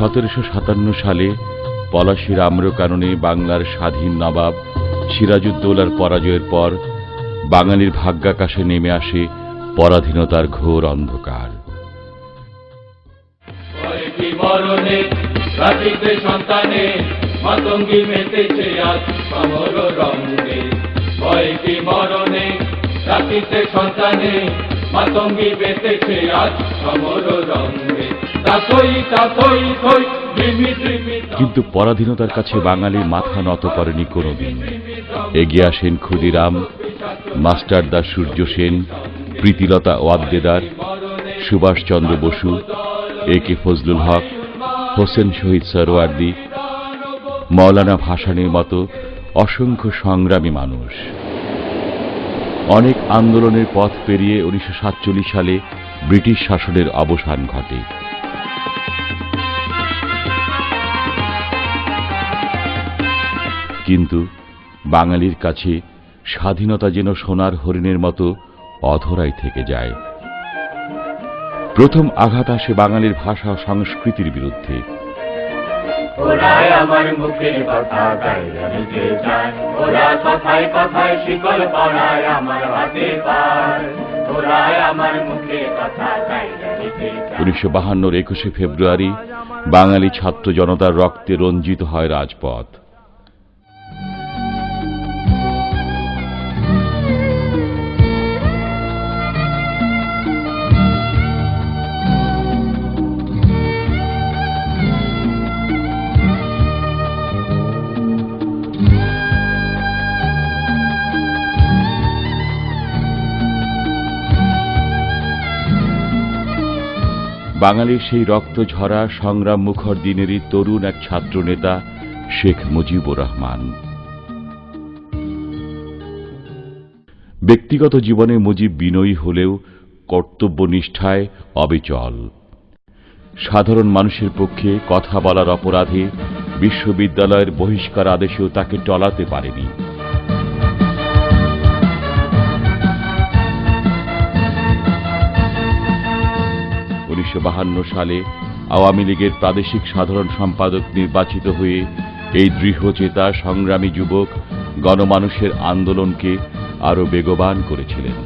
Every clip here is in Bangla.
1757 সালে পলাশীর আম্রকাননে বাংলার স্বাধীন নবাব সিরাজউদ্দৌলার পরাজয়ের পর বাঙালির ভাগ্যাকাশে নেমে আসে পরাধীনতার ঘোর অন্ধকার। মাতঙ্গী মেতেছে আজ সমর রঙে, ভয়কে মরণে রাখিতে সন্তানে, মাতঙ্গী মেতেছে আজ সমর রঙে। কিন্তু পরাধীনতার কাছে বাঙালির মাথা নত করেনি কোনোদিন। এগিয়ে আসেন ক্ষুদিরাম, মাস্টারদা সূর্য সেন, প্রীতিলতা ওয়াদ্দেদার, সুভাষচন্দ্র বসু, এ.কে. ফজলুল হক, হোসেন শহীদ সরওয়ার্দী, মৌলানা ভাসানীর মতো অসংখ্য সংগ্রামী মানুষ। অনেক আন্দোলনের পথ পেরিয়ে 1947 সালে ব্রিটিশ শাসনের অবসান ঘটে। কিন্তু বাঙালির কাছে স্বাধীনতা যেন সোনার হরিণের মতো অধরাই থেকে যায়। প্রথম আঘাত আসে বাঙালির ভাষা ও সংস্কৃতির বিরুদ্ধে। আমার মুখের কথা গাইয়া নিতে চায়, ওরা কথায় কথায় শিকল পড়ায় আমার হাতে পায়, ওরা আমার মুখের কথা গাইয়া নিতে চায়। 1952 21শে ফেব্রুয়ারি বাঙালি ছাত্র জনতার রক্তে রঞ্জিত হয় রাজপথ। বাঙালির সেই রক্ত ঝরা সংগ্রাম মুখর দিনেরই তরুণ এক ছাত্র নেতা শেখ মুজিবুর রহমান। ব্যক্তিগত জীবনে মুজিব বিনয়ী হলেও কর্তব্যনিষ্ঠায় অবিচল। সাধারণ মানুষের পক্ষে কথা বলার অপরাধে বিশ্ববিদ্যালয়ের বহিষ্কার আদেশেও তাকে টলাতে পারেনি। সালে আওয়ামী লীগের প্রাদেশিক সাধারণ সম্পাদক নির্বাচিত হয়ে এই দৃঢ়চেতা সংগ্রামী যুবক গণমানুষের আন্দোলনকে আরো বেগবান করেছিলেন।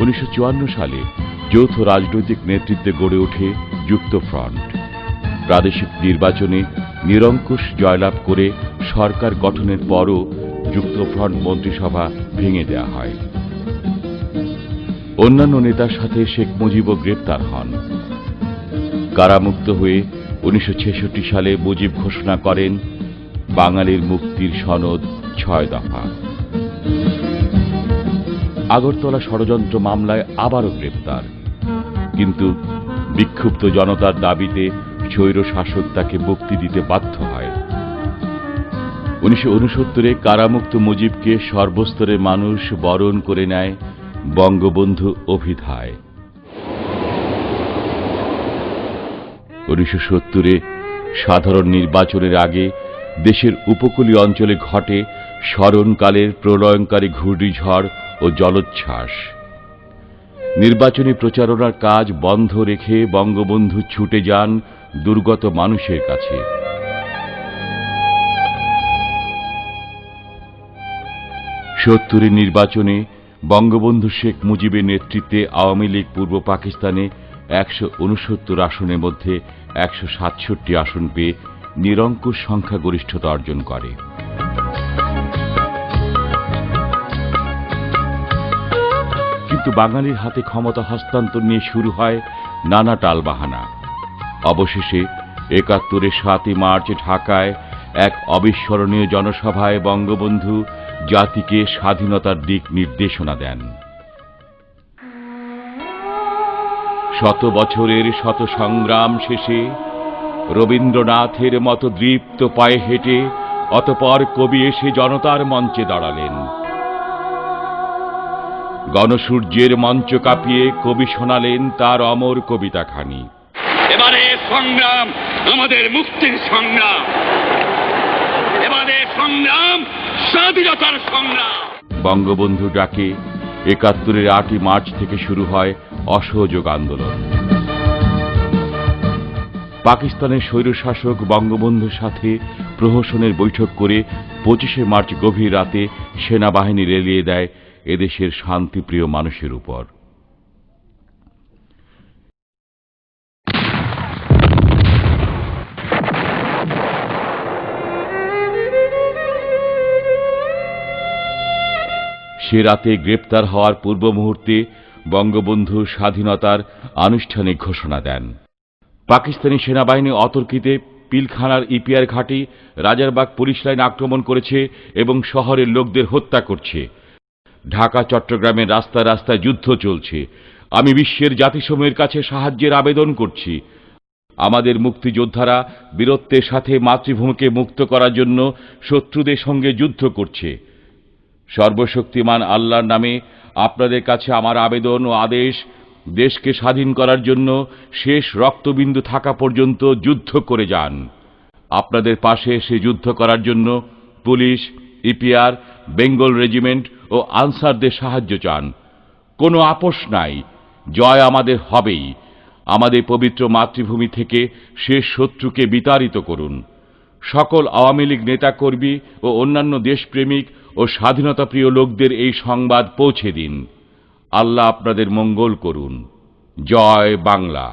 1954 সালে যৌথ রাজনৈতিক নেতৃত্বে গড়ে ওঠে যুক্তফ্রন্ট। প্রাদেশিক নির্বাচনে নিরঙ্কুশ জয়লাভ করে সরকার গঠনের পরও যুক্তফ্রন্ট মন্ত্রিসভা ভেঙে দেয়া হয়। অন্যান্য নেতার সাথে শেখ মুজিবও গ্রেপ্তার হন। কারামুক্ত হয়ে 1966 সালে মুজিব ঘোষণা করেন বাঙালির মুক্তির সনদ 6 দফা। আগরতলা ষড়যন্ত্র মামলায় আবারও গ্রেপ্তার, কিন্তু বিক্ষুব্ধ জনতার দাবিতে স্বৈর শাসক তাকে মুক্তি দিতে বাধ্য হয়। 1969 কারামুক্ত মুজিবকে সর্বস্তরের মানুষ বরণ করে নেয় বঙ্গবন্ধু অভিধায়। 1970 সাধারণ নির্বাচনের আগে দেশের উপকূলীয় অঞ্চলে ঘটে স্মরণকালের প্রলয়ঙ্কারী ঘূর্ণিঝড় ও জলোচ্ছ্বাস। নির্বাচনী প্রচারণার কাজ বন্ধ রেখে বঙ্গবন্ধু ছুটে যান দুর্গত মানুষের কাছে। 70 নির্বাচনে বঙ্গবন্ধু শেখ মুজিবের নেতৃত্বে আওয়ামী লীগ পূর্ব পাকিস্তানে 169 আসনের মধ্যে 167 আসন পেয়ে নিরঙ্কুশ সংখ্যাগরিষ্ঠতা অর্জন করে। কিন্তু বাঙালির হাতে ক্ষমতা হস্তান্তর নিয়ে শুরু হয় নানা টালবাহানা। অবশেষে 71 7 মার্চ ঢাকায় এক অবিস্মরণীয় জনসভায় বঙ্গবন্ধু জাতিকে স্বাধীনতার দিক নির্দেশনা দেন। শত বছরের শত সংগ্রাম শেষে রবীন্দ্রনাথের মতো দৃপ্ত পায়ে হেঁটে অতঃপর কবি এসে জনতার মঞ্চে দাঁড়ালেন। গণসূর্যের মঞ্চ কাঁপিয়ে কবি শোনালেন তার অমর কবিতাখানি। এবারে সংগ্রাম আমাদের মুক্তির সংগ্রাম, এবারে সংগ্রাম স্বাধীনতার সংগ্রাম। বঙ্গবন্ধু ডাকে ৭১-এর ৮ই মার্চ থেকে শুরু হয় অসহযোগ আন্দোলন। পাকিস্তানের স্বৈরশাসক বঙ্গবন্ধুর সাথে প্রহসনের বৈঠক করে ২৫শে মার্চ গভীর রাতে সেনাবাহিনী রেলিয়ে দেয় এদেশের শান্তিপ্রিয় মানুষের উপর। সে রাতে গ্রেপ্তার হওয়ার পূর্ব মুহূর্তে বঙ্গবন্ধু স্বাধীনতার আনুষ্ঠানিক ঘোষণা দেন। পাকিস্তানি সেনাবাহিনী অতর্কিতে পিলখানার ইপিআর ঘাঁটি, রাজারবাগ পুলিশ লাইন আক্রমণ করেছে এবং শহরের লোকদের হত্যা করছে। ঢাকা চট্টগ্রামের রাস্তায় রাস্তায় যুদ্ধ চলছে। আমি বিশ্বের জাতিসমূহের কাছে সাহায্যের আবেদন করছি। আমাদের মুক্তিযোদ্ধারা বীরত্বের সাথে মাতৃভূমিকে মুক্ত করার জন্য শত্রুদের সঙ্গে যুদ্ধ করছে। সর্বশক্তিমান আল্লাহর নামে আপনাদের কাছে আমার আবেদন ও আদেশ, দেশকে স্বাধীন করার জন্য শেষ রক্তবিন্দু থাকা পর্যন্ত যুদ্ধ করে যান। আপনাদের পাশে এসে যুদ্ধ করার জন্য পুলিশ, ইপিআর, বেঙ্গল রেজিমেন্ট ও আনসারদের সাহায্য চান। কোনো আপোষ নাই, জয় আমাদের হবেই। আমাদের পবিত্র মাতৃভূমি থেকে শেষ শত্রুকে বিতাড়িত করুন। সকল আওয়ামী লীগ নেতাকর্মী ও অন্যান্য দেশপ্রেমিক ও স্বাধীনতাপ্রিয় লোকদের এই সংবাদ পৌঁছে দিন। আল্লাহ আপনাদের মঙ্গল করুন। জয় বাংলা।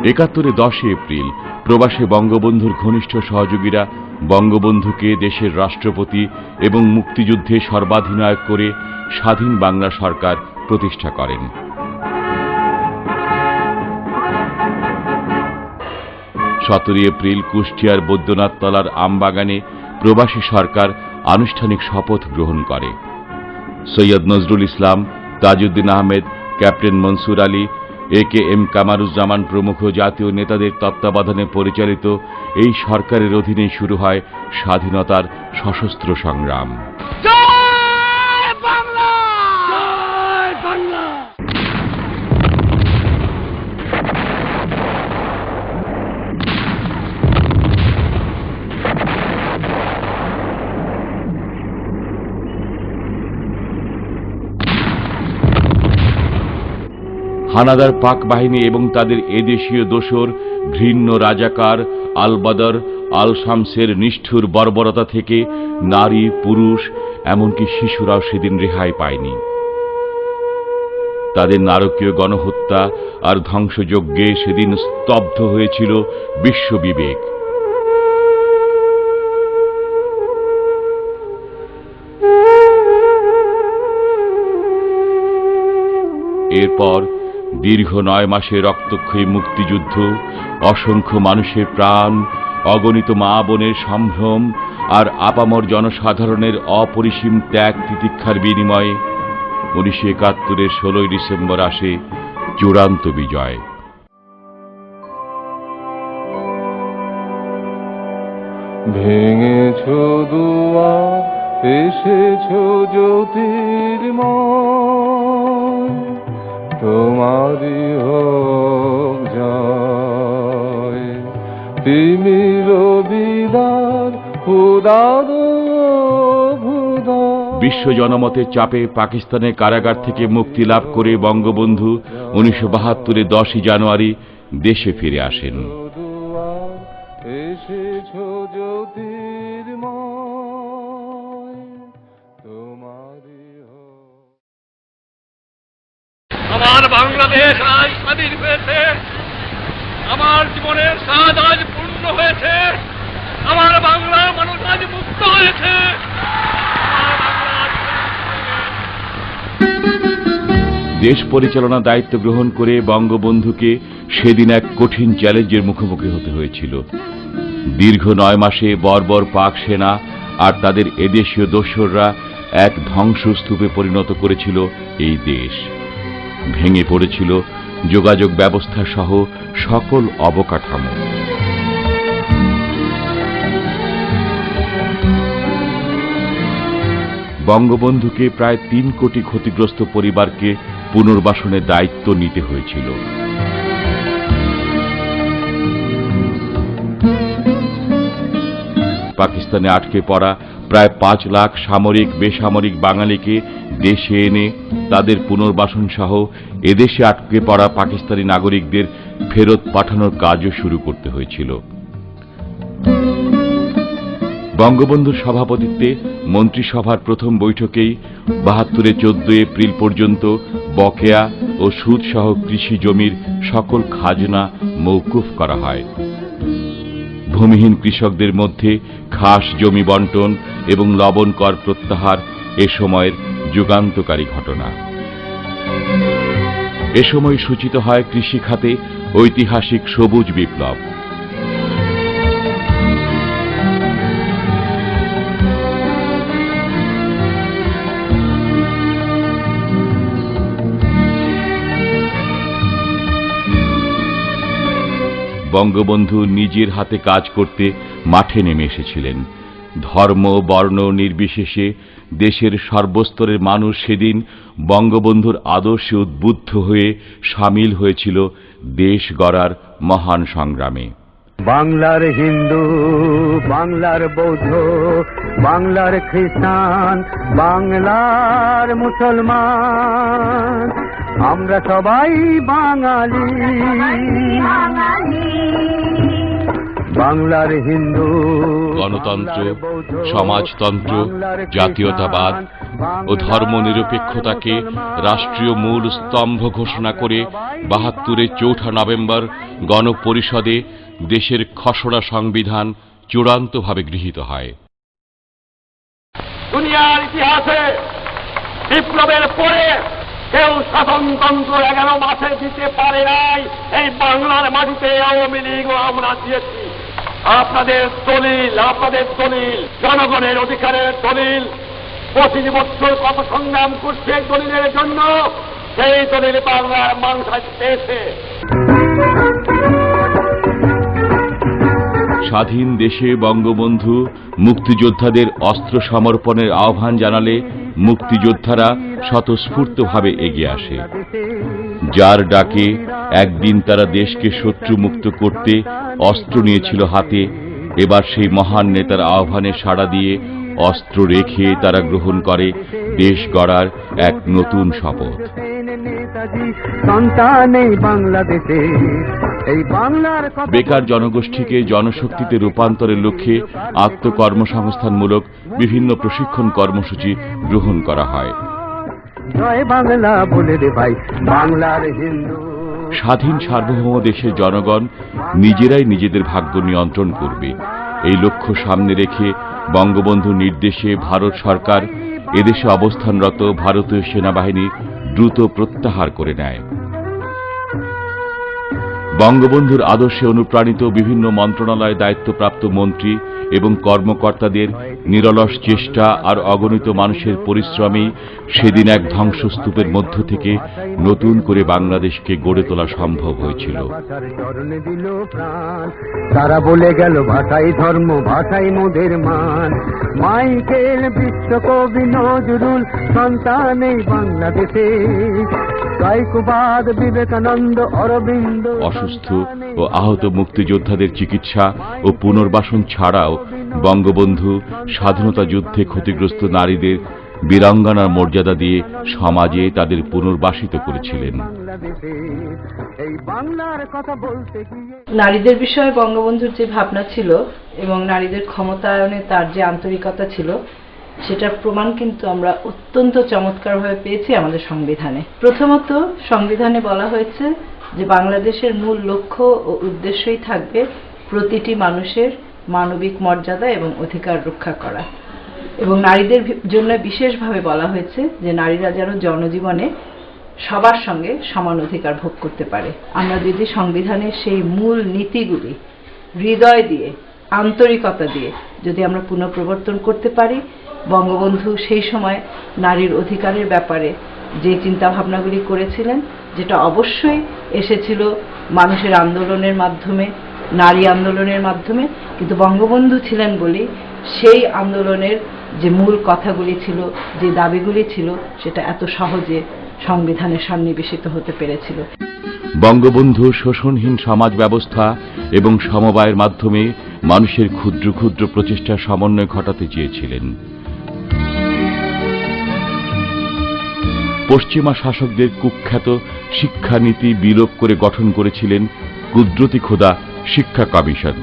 ৭১-এ ১০ এপ্রিল প্রবাসী বঙ্গবন্ধুর ঘনিষ্ঠ সহযোগীরা বঙ্গবন্ধুকে দেশের রাষ্ট্রপতি এবং মুক্তিযুদ্ধে সর্বাধিনায়ক করে স্বাধীন বাংলা সরকার প্রতিষ্ঠা করেন। ১৭ এপ্রিল কুষ্টিয়ার বৈদ্যনাথতলার আমবাগানে প্রবাসী সরকার আনুষ্ঠানিক শপথ গ্রহণ করে। সৈয়দ নজরুল ইসলাম, তাজউদ্দিন আহমেদ, ক্যাপ্টেন মনসুর আলী, একেএম কামারুজ্জামান প্রমুখ জাতীয় নেতাদের তত্ত্বাবধানে পরিচালিত এই সরকারের অধীনেই শুরু হয় স্বাধীনতার সশস্ত্র সংগ্রাম। জয় বাংলা! জয় বাংলা! হানাদার পাক বাহিনী এবং তাদের এদেশীয় দোসর ঘৃণ্য রাজাকার আল বদর, আল শামসের নিষ্ঠুর বর্বরতা থেকে নারী, পুরুষ, এমনকি শিশুরাও সেদিন রেহাই পায়নি। তাদের নারকীয় গণহত্যা আর ধ্বংসযজ্ঞে সেদিন স্তব্ধ হয়েছিল বিশ্ববিবেক। এরপর দীর্ঘ ৯ মাসের রক্তক্ষয়ী মুক্তিযুদ্ধ, অসংখ্য মানুষের প্রাণ, অগণিত মা বোনের সম্ভ্রম আর আপামর জনসাধারণের অপরিসীম ত্যাগ তিতিক্ষার বিনিময়ে ১৯৭১-এর ১৬ই ডিসেম্বর আসে চূড়ান্ত বিজয়। ভেঙেছো দুয়ার, এসেছো জ্যোতির্ময়, তোমারই হোক জয়। তিমির বিদার খুদার ভুদার। বিশ্ব জনমতের চাপে পাকিস্তানের কারাগার থেকে মুক্তি লাভ করে বঙ্গবন্ধু ১৯৭২-এর ১০ই জানুয়ারি দেশে ফিরে আসেন। এসেছো জ্যোতির্ময়, তোমারই হোক। আমার বাংলাদেশ আজ স্বাধীন হয়েছে। আমার জীবনের স্বাদ আজ পূর্ণ হয়েছে। আমার বাংলার মানুষ আজ মুক্ত হয়েছে। দেশ পরিচালনা দায়িত্ব গ্রহণ করে বঙ্গবন্ধুকে সেদিন এক কঠিন চ্যালেঞ্জের মুখোমুখি হতে হয়েছিল। দীর্ঘ ৯ মাসে বর্বর পাক সেনা আর তাদের এদেশীয় দোসররা এক ধ্বংসস্তূপে পরিণত করেছিল এই দেশ। ভেঙে পড়েছিল যোগাযোগ ব্যবস্থা সহ সকল অবকাঠামো। বঙ্গবন্ধুকে প্রায় ৩ কোটি ক্ষতিগ্রস্ত পরিবারকে পুনর্বাসনের দায়িত্ব নিতে হয়েছিল। পাকিস্তানে আটকে পড়া প্রায় 5 লাখ সামরিক বেসামরিক বাঙালিকে দেশে এনে তাদের পুনর্বাসন সহ এদেশে আটকে পড়া পাকিস্তানি নাগরিকদের ফেরত পাঠানোর কাজও শুরু করতে হয়েছিল। বঙ্গবন্ধুর সভাপতিত্বে মন্ত্রিসভার প্রথম বৈঠকেই 72 14 এপ্রিল পর্যন্ত বকেয়া ও সুদসহ কৃষি জমির সকল খাজনা মওকুফ করা হয়। ভূমিহীন কৃষকদের মধ্যে খাস জমি বন্টন এবং লবণ কর প্রত্যাহার এ সময়ের যুগান্তকারী ঘটনা। এ সময় সূচিত হয় কৃষি খাতে ঐতিহাসিক সবুজ বিপ্লব। বঙ্গবন্ধু নিজের হাতে কাজ করতে মাঠে নেমে এসেছিলেন। ধর্ম বর্ণ নির্বিশেষে দেশের সর্বস্তরের মানুষ সেদিন বঙ্গবন্ধুর আদর্শে উদ্বুদ্ধ হয়ে সামিল হয়েছিল দেশ গড়ার মহান সংগ্রামে। বাংলার হিন্দু, বাংলার বৌদ্ধ, বাংলার খ্রিস্টান, বাংলার মুসলমান, আমরা সবাই বাঙালি। বাংলার হিন্দু, গণতন্ত্র, সমাজতন্ত্র, জাতীয়তাবাদ ও ধর্মনিরপেক্ষতাকে রাষ্ট্রীয় মূল স্তম্ভ ঘোষণা করে 72 4 নভেম্বর গণপরিষদে দেশের খসড়া সংবিধান চূড়ান্তভাবে গৃহীত হয়। দুনিয়ার ইতিহাসে বিপ্লবের পরে কেউ শাসনতন্ত্র 11 মাসে দিতে পারে নাই। এই বাংলার মাটিতে আওয়ামী লীগও আমরা দিয়েছি। আপনাদের দলিল জনগণের অধিকারের দলিল। 25 বছর কত সংগ্রাম করছে এই দলিলের জন্য, সেই দলিল বাংলার মানুষ আজ পেয়েছে। স্বাধীন দেশে বঙ্গবন্ধু মুক্তিযোদ্ধাদের অস্ত্র সমর্পণের আহ্বান জানালে মুক্তিযোদ্ধারা স্বতঃস্ফূর্তভাবে এগিয়ে আসে। যার ডাকে একদিন তারা দেশকে শত্রুমুক্ত করতে অস্ত্র নিয়েছিল হাতে, এবার সেই মহান নেতার আহ্বানে সাড়া দিয়ে অস্ত্র রেখে তারা গ্রহণ করে দেশ গড়ার এক নতুন শপথ। বেকার জনগোষ্ঠীকে জনশক্তিতে রূপান্তরের লক্ষ্যে আত্মকর্মসংস্থানমূলক বিভিন্ন প্রশিক্ষণ কর্মসূচি গ্রহণ করা হয়। স্বাধীন সার্বভৌম দেশের জনগণ নিজেরাই নিজেদের ভাগ্য নিয়ন্ত্রণ করবে, এই লক্ষ্য সামনে রেখে বঙ্গবন্ধুর নির্দেশে ভারত সরকার এদেশে অবস্থানরত ভারতীয় সেনাবাহিনী দ্রুত প্রত্যাহার করে নেয়। বঙ্গবন্ধুর আদর্শে অনুপ্রাণিত বিভিন্ন মন্ত্রণালয়ে দায়িত্বপ্রাপ্ত মন্ত্রী এবং কর্মকর্তাদের নিরলস চেষ্টা আর অগণিত মানুষের পরিশ্রমেই সেদিন এক ধ্বংসস্তূপের মধ্য থেকে নতুন করে বাংলাদেশকে গড়ে তোলা সম্ভব হয়েছিল। তারা বলে গেল ভাষাই ধর্ম, ভাষাই মোদের মান। মাইকেল, বিশ্বকবি নজরুল সন্তান এই বাংলাদেশে, কায়কোবাদ, বিবেকানন্দ, অরবিন্দ। অসুস্থ ও আহত মুক্তিযোদ্ধাদের চিকিৎসা ও পুনর্বাসন ছাড়াও বঙ্গবন্ধু স্বাধীনতা যুদ্ধে ক্ষতিগ্রস্ত নারীদের বীরাঙ্গনার মর্যাদা দিয়ে সমাজে তাদের পুনর্বাসিত করেছিলেন। নারীদের বিষয়ে বঙ্গবন্ধুর যে ভাবনা ছিল এবং নারীদের ক্ষমতায়নে তার যে আন্তরিকতা ছিল, সেটার প্রমাণ কিন্তু আমরা অত্যন্ত চমৎকারভাবে পেয়েছি আমাদের সংবিধানে। প্রথমত সংবিধানে বলা হয়েছে যে বাংলাদেশের মূল লক্ষ্য ও উদ্দেশ্যই থাকবে প্রতিটি মানুষের মানবিক মর্যাদা এবং অধিকার রক্ষা করা, এবং নারীদের জন্য বিশেষভাবে বলা হয়েছে যে নারীরা যেন জনজীবনে সবার সঙ্গে সমান অধিকার ভোগ করতে পারে। আমরা যদি সংবিধানের সেই মূল নীতিগুলি হৃদয় দিয়ে, আন্তরিকতা দিয়ে যদি আমরা পুনঃপ্রবর্তন করতে পারি, বঙ্গবন্ধু সেই সময় নারীর অধিকারের ব্যাপারে যে চিন্তাভাবনাগুলি করেছিলেন, যেটা অবশ্যই এসেছিল মানুষের আন্দোলনের মাধ্যমে, নারী আন্দোলনের মাধ্যমে, কিন্তু বঙ্গবন্ধু ছিলেন বলি সেই আন্দোলনের যে মূল কথাগুলি ছিল, যে দাবিগুলি ছিল, সেটা এত সহজে সংবিধানের সন্নিবেশিত হতে পেরেছিল। বঙ্গবন্ধু শোষণহীন সমাজ ব্যবস্থা এবং সমবায়ের মাধ্যমে মানুষের ক্ষুদ্র ক্ষুদ্র প্রচেষ্টার সমন্বয় ঘটাতে চেয়েছিলেন। পশ্চিমা শাসকদের কুখ্যাত শিক্ষানীতি বিলোপ করে গঠন করেছিলেন কুদরতি খোদা শিক্ষা কমিশন।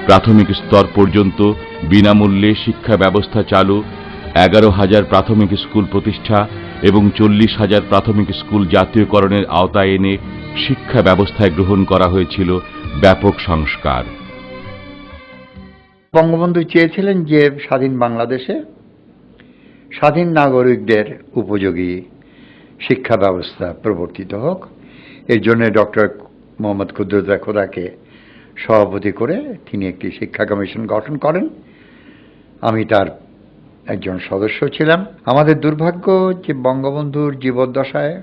প্রাথমিক স্তর পর্যন্ত বিনামূল্যে শিক্ষা ব্যবস্থা চালু, 11,000 প্রাথমিক স্কুল প্রতিষ্ঠা এবং 40,000 প্রাথমিক স্কুল জাতীয়করণের আওতায় এনে শিক্ষা ব্যবস্থায় গ্রহণ করা হয়েছিল ব্যাপক সংস্কার। বঙ্গবন্ধু চেয়েছিলেন যে স্বাধীন বাংলাদেশে স্বাধীন নাগরিকদের উপযোগী শিক্ষা ব্যবস্থা প্রবর্তিত হোক। এর জন্য ডক্টর মোহাম্মদ কুদরত খোদাকে সভাপতি করে তিনি একটি শিক্ষা কমিশন গঠন করেন। আমি তার একজন সদস্য ছিলাম। আমাদের দুর্ভাগ্য যে বঙ্গবন্ধুর জীবদ্দশায়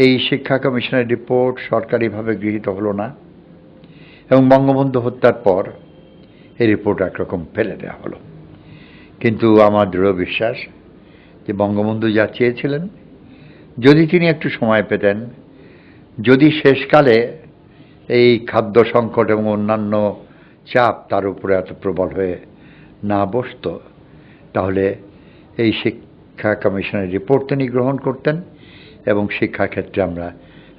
এই শিক্ষা কমিশনের রিপোর্ট সরকারিভাবে গৃহীত হলো না এবং বঙ্গবন্ধু হত্যার পর এই রিপোর্ট একরকম ফেলে দেওয়া হলো। কিন্তু আমার দৃঢ় বিশ্বাস যে বঙ্গবন্ধু যা চেয়েছিলেন, যদি তিনি একটু সময় পেতেন, যদি শেষকালে এই খাদ্য সংকট এবং অন্যান্য চাপ তার উপরে এত প্রবল হয়ে না বসত, তাহলে এই শিক্ষা কমিশনের রিপোর্ট তিনি গ্রহণ করতেন এবং শিক্ষাক্ষেত্রে আমরা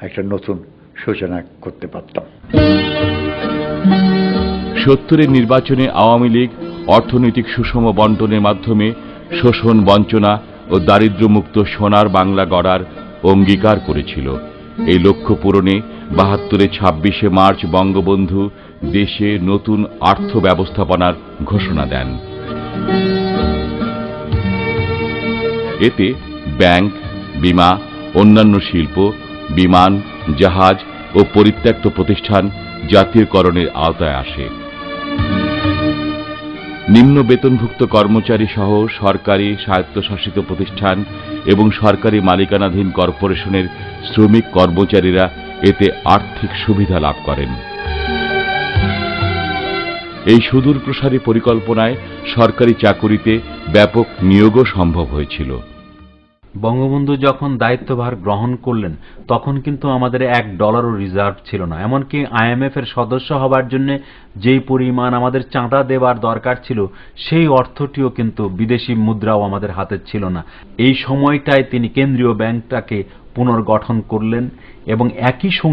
একটা নতুন সূচনা করতে পারতাম। 70-এর নির্বাচনে আওয়ামী লীগ অর্থনৈতিক সুষম বন্টনের মাধ্যমে শোষণ, বঞ্চনা ও দারিদ্র্যমুক্ত সোনার বাংলা গড়ার অঙ্গীকার করেছিল। এই লক্ষ্য পূরণে 72-এ 26শে মার্চ বঙ্গবন্ধু দেশে নতুন আর্থ ব্যবস্থাপনার ঘোষণা দেন। এতে ব্যাংক, বীমা, অন্যান্য শিল্প, বিমান, জাহাজ ও পরিত্যক্ত প্রতিষ্ঠান জাতীয়করণের আওতায় আসে। নিম্ন বেতনভুক্ত কর্মচারী সহ সরকারি, স্বায়ত্তশাসিত প্রতিষ্ঠান এবং সরকারি মালিকানাধীন কর্পোরেশনের শ্রমিক কর্মচারীরা এতে আর্থিক সুবিধা লাভ করেন। এই সুদূরপ্রসারী পরিকল্পনায় সরকারি চাকুরিতে ব্যাপক নিয়োগও সম্ভব হয়েছিল। বঙ্গবন্ধু যখন দায়িত্বভার গ্রহণ করলেন তখন কিন্তু আমাদের $1 রিজার্ভ ছিল না। এমনকি IMF এর সদস্য হবার জন্য যেই পরিমাণ আমাদের চাঁদা দেওয়ার দরকার ছিল সেই অর্থটিও কিন্তু বিদেশি মুদ্রাও আমাদের হাতে ছিল না। এই সময়টায় তিনি কেন্দ্রীয় ব্যাংকটাকে পুনর্গঠন করলেন এবং একই সঙ্গে